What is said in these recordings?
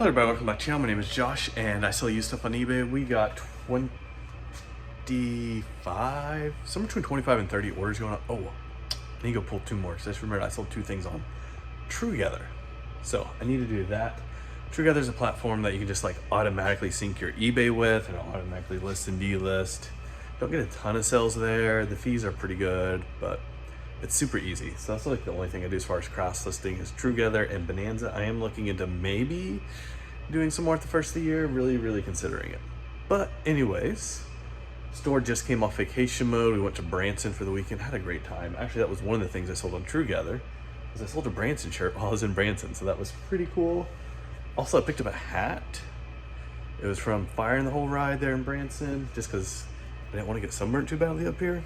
Hello everybody, welcome back to the channel. My name is Josh and I sell used stuff on eBay. We got 25, somewhere between 25 and 30 orders going on. Oh, I need to go pull two more because I just remembered I sold two things on Truegether. So I need to do that. Truegether is a platform that you can just like automatically sync your eBay with and it'll automatically list and delist. Don't get a ton of sales there. The fees are pretty good, but it's super easy. So that's like the only thing I do as far as cross listing is Truegether and Bonanza. I am looking into maybe doing some more at the first of the year, really considering it. But anyways, store just came off vacation mode. We went to Branson for the weekend, had a great time. Actually, that was one of the things I sold on Truegether, was I sold a Branson shirt while I was in Branson. So that was pretty cool. Also, I picked up a hat. It was from Firing the Whole Ride there in Branson, just because I didn't want to get sunburned too badly up here.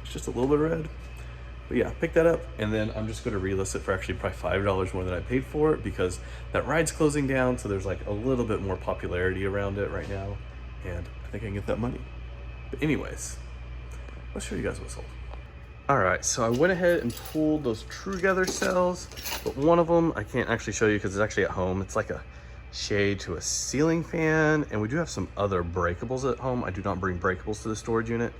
It's just a little bit red. But yeah, pick that up, and then I'm just going to relist it for actually probably $5 more than I paid for it because that ride's closing down, so there's like a little bit more popularity around it right now, and I think I can get that money. But anyways, let's show you guys what's sold. All right, so I went ahead and pulled those Truegether cells, but one of them I can't actually show you because it's actually at home. It's like a shade to a ceiling fan, and we do have some other breakables at home. I do not bring breakables to the storage unit.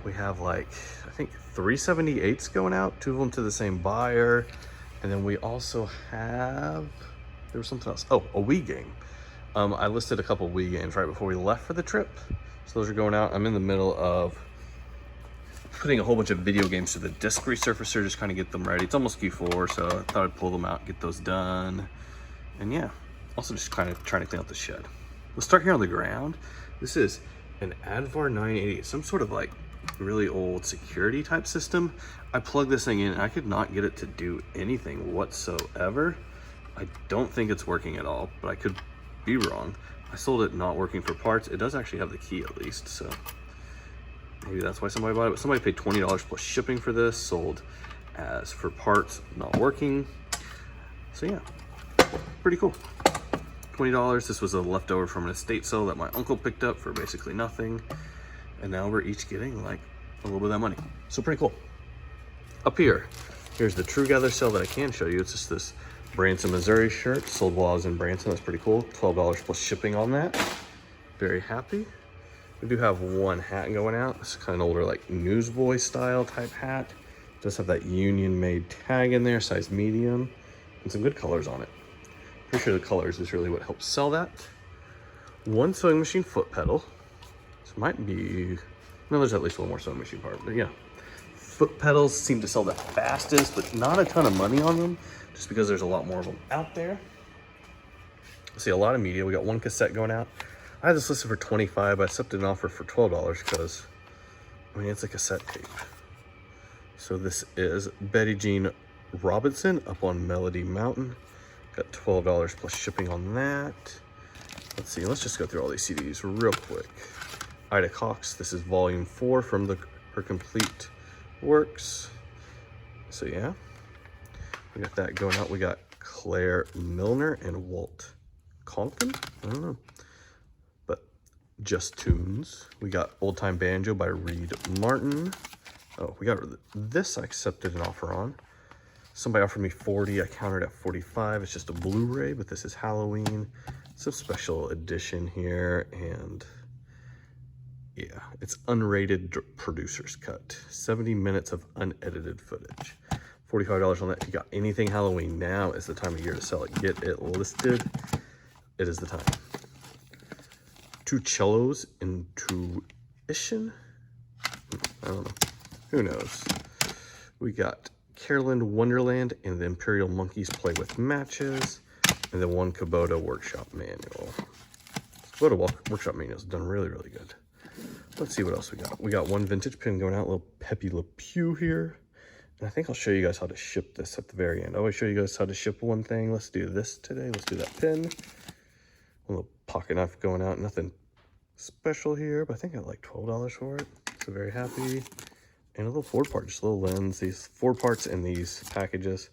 We have like, I think 378s going out, two of them to the same buyer. And then we also have, there was something else. Oh, a Wii game. I listed a couple Wii games right before we left for the trip. So those are going out. I'm in the middle of putting a whole bunch of video games to the disc resurfacer, just kind of get them ready. It's almost Q4, so I thought I'd pull them out, get those done. And yeah, also just kind of trying to clean out the shed. We'll start here on the ground. This is an Advar 980, some sort of like really old security type system. I plugged this thing in and I could not get it to do anything whatsoever. I don't think it's working at all, but I could be wrong. I sold it not working for parts. It does actually have the key at least, so maybe that's why somebody bought it. But somebody paid $20 plus shipping for this, sold as for parts not working. So yeah, pretty cool. $20. This was a leftover from an estate sale that my uncle picked up for basically nothing. And now we're each getting like a little bit of that money. So pretty cool. Up here, here's the Truegether sale that I can show you. It's just this Branson, Missouri shirt. Sold while I was in Branson. That's pretty cool. $12 plus shipping on that. Very happy. We do have one hat going out. It's kind of an older like newsboy style type hat. Does have that Union made tag in there, size medium, and some good colors on it. Pretty sure the colors is really what helps sell that. One sewing machine foot pedal. Might be, no, there's at least one more sewing machine part, but yeah. Foot pedals seem to sell the fastest, but not a ton of money on them, just because there's a lot more of them out there. I see a lot of media. We got one cassette going out. I had this listed for 25, but I accepted an offer for $12 because, I mean, it's a cassette tape. So this is Betty Jean Robinson up on Melody Mountain. Got $12 plus shipping on that. Let's see, let's just go through all these CDs real quick. Ida Cox, this is volume 4 from her complete works. So yeah, we got that going out. We got Claire Milner and Walt Compton, I don't know, but Just Tunes. We got Old Time Banjo by Reed Martin. Oh, we got this. I accepted an offer on. Somebody offered me 40, I countered at 45. It's just a Blu-ray, but this is Halloween. It's a special edition here, and yeah, it's unrated producer's cut. 70 minutes of unedited footage. $45 on that. If you got anything Halloween, now is the time of year to sell it. Get it listed. It is the time. Two cellos in tuition. I don't know. Who knows? We got Carolyn Wonderland and the Imperial Monkeys Play with Matches. And then one Kubota Workshop Manual. Kubota Workshop Manual is done really good. Let's see what else we got. We got one vintage pin going out, a little Pepe Le Pew here. And I think I'll show you guys how to ship this at the very end. I always show you guys how to ship one thing. Let's do this today. Let's do that pin. A little pocket knife going out. Nothing special here, but I think I got like $12 for it. So very happy. And a little Ford part, just a little lens. These Ford parts in these packages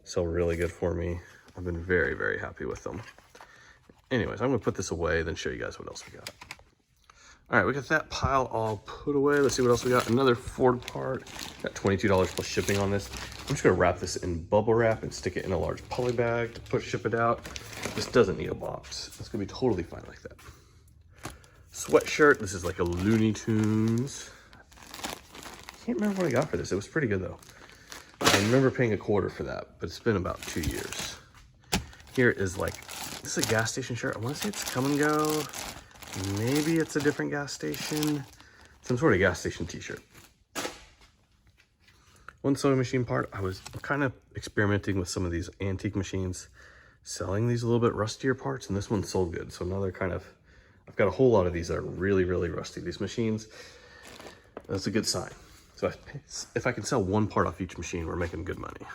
sell really good for me. I've been very happy with them. Anyways, I'm gonna put this away, then show you guys what else we got. All right, we got that pile all put away. Let's see what else we got. Another Ford part. Got $22 plus shipping on this. I'm just gonna wrap this in bubble wrap and stick it in a large poly bag to ship it out. This doesn't need a box. It's gonna be totally fine like that. Sweatshirt. This is like a Looney Tunes. Can't remember what I got for this. It was pretty good though. I remember paying $1/4 for that, but it's been about 2 years. Here is like, this is a gas station shirt. I wanna say it's Come and Go. Maybe it's a different gas station. Some sort of gas station t-shirt. One sewing machine part. I was kind of experimenting with some of these antique machines, selling these a little bit rustier parts, and this one sold good. So now they're kind of, I've got a whole lot of these that are really, really rusty. These machines, that's a good sign. So if I can sell one part off each machine, we're making good money.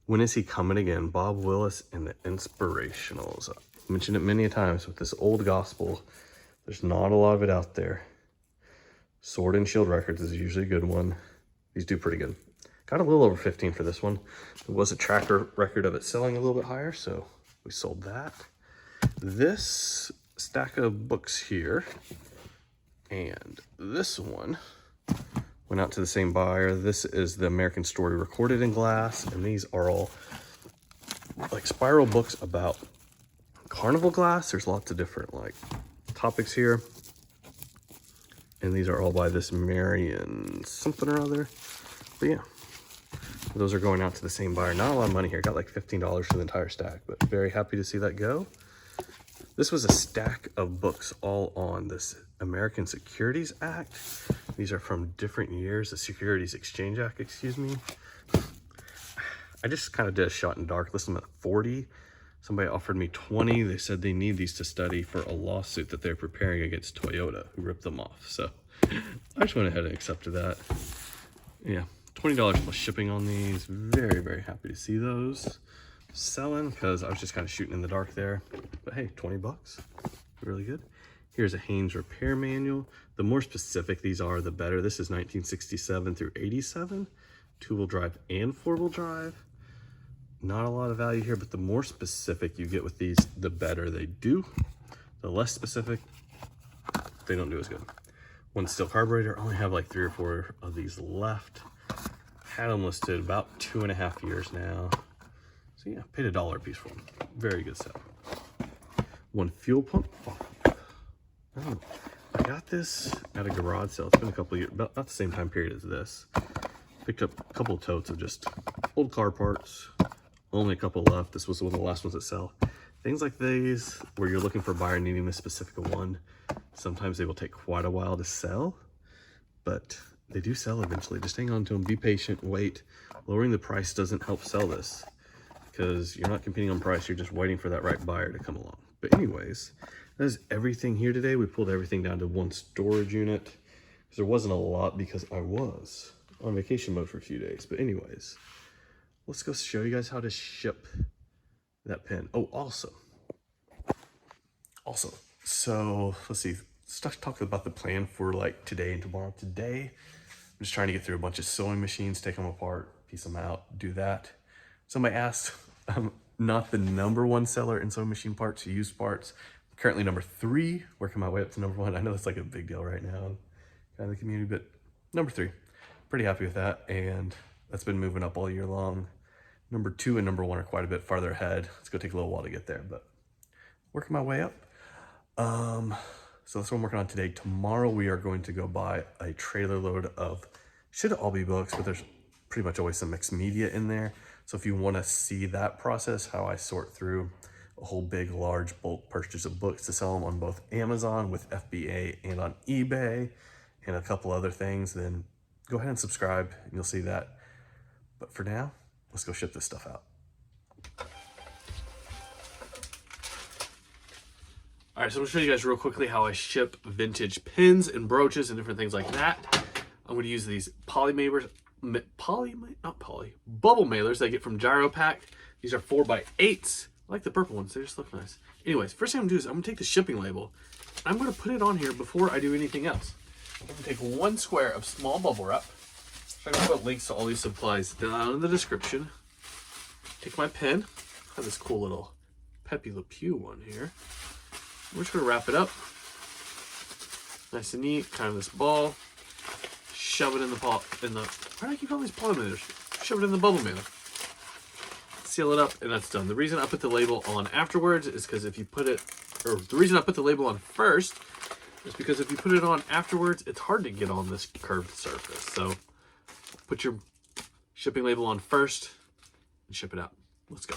When is he coming again? Bob Willis and the Inspirationals. I've mentioned it many a times with this old gospel. There's not a lot of it out there. Sword and Shield Records is usually a good one. These do pretty good. Got a little over 15 for this one. There was a tracker record of it selling a little bit higher, so we sold that. This stack of books here and this one went out to the same buyer. This is the American Story recorded in glass, and these are all like spiral books about carnival glass. There's lots of different like topics here, and these are all by this Marion something or other. But yeah, those are going out to the same buyer. Not a lot of money here. Got like $15 for the entire stack, but very happy to see that go. This was a stack of books all on this American Securities Act. These are from different years, the Securities Exchange Act, excuse me. I just kind of did a shot in dark. Listed them at 40. Somebody offered me 20. They said they need these to study for a lawsuit that they're preparing against Toyota, who ripped them off. So I just went ahead and accepted that. Yeah, $20 plus shipping on these. Very, very happy to see those selling, because I was just kind of shooting in the dark there. But hey, 20 bucks, really good. Here's a Haynes repair manual. The more specific these are, the better. This is 1967 through 87, 2-wheel drive and 4-wheel drive. Not a lot of value here, but the more specific you get with these, the better they do. The less specific, they don't do as good. One steel carburetor, I only have like 3 or 4 of these left. Had them listed about 2.5 years now. So yeah, paid $1 a piece for them. Very good sale. One fuel pump. Oh, I got this at a garage sale. It's been a couple of years, about the same time period as this. Picked up a couple of totes of just old car parts. Only a couple left. This was one of the last ones that sell. Things like these, where you're looking for a buyer needing this specific one, sometimes they will take quite a while to sell, but they do sell eventually. Just hang on to them, be patient, wait. Lowering the price doesn't help sell this, because you're not competing on price, you're just waiting for that right buyer to come along. But anyways, that is everything here today. We pulled everything down to one storage unit, because there wasn't a lot, because I was on vacation mode for a few days. But anyways, let's go show you guys how to ship that pen. Oh, also, so let's see, let's talk about the plan for like today and tomorrow. Today, I'm just trying to get through a bunch of sewing machines, take them apart, piece them out, do that. Somebody asked, I'm not the #1 seller in sewing machine parts, used parts. I'm currently #3, working my way up to #1. I know that's like a big deal right now in kind of the community, but #3. Pretty happy with that, and that's been moving up all year long. #2 and #1 are quite a bit farther ahead. It's gonna take a little while to get there, but working my way up. So that's what I'm working on today. Tomorrow we are going to go buy a trailer load of, should all be books, but there's pretty much always some mixed media in there. So if you want to see that process, how I sort through a whole big, large bulk purchase of books to sell them on both Amazon with FBA and on eBay and a couple other things, then go ahead and subscribe and you'll see that. But for now, let's go ship this stuff out. All right, so I'm gonna show you guys real quickly how I ship vintage pins and brooches and different things like that. I'm gonna use these bubble mailers that I get from Gyropack. These are 4x8s. I like the purple ones, they just look nice. Anyways, first thing I'm gonna do is I'm gonna take the shipping label. I'm gonna put it on here before I do anything else. I'm gonna take 1 square of small bubble wrap. I'm gonna put links to all these supplies down in the description. Take my pen. I have this cool little Pepe Le Pew one here. We're just gonna wrap it up. Nice and neat. Kind of this ball. Shove it in the why do I keep calling these polymers? Shove it in the bubble manner. Seal it up, and that's done. The reason I put the label on afterwards is because if you put it, or the reason I put the label on first is because if you put it on afterwards, it's hard to get on this curved surface. So put your shipping label on first and ship it out. Let's go.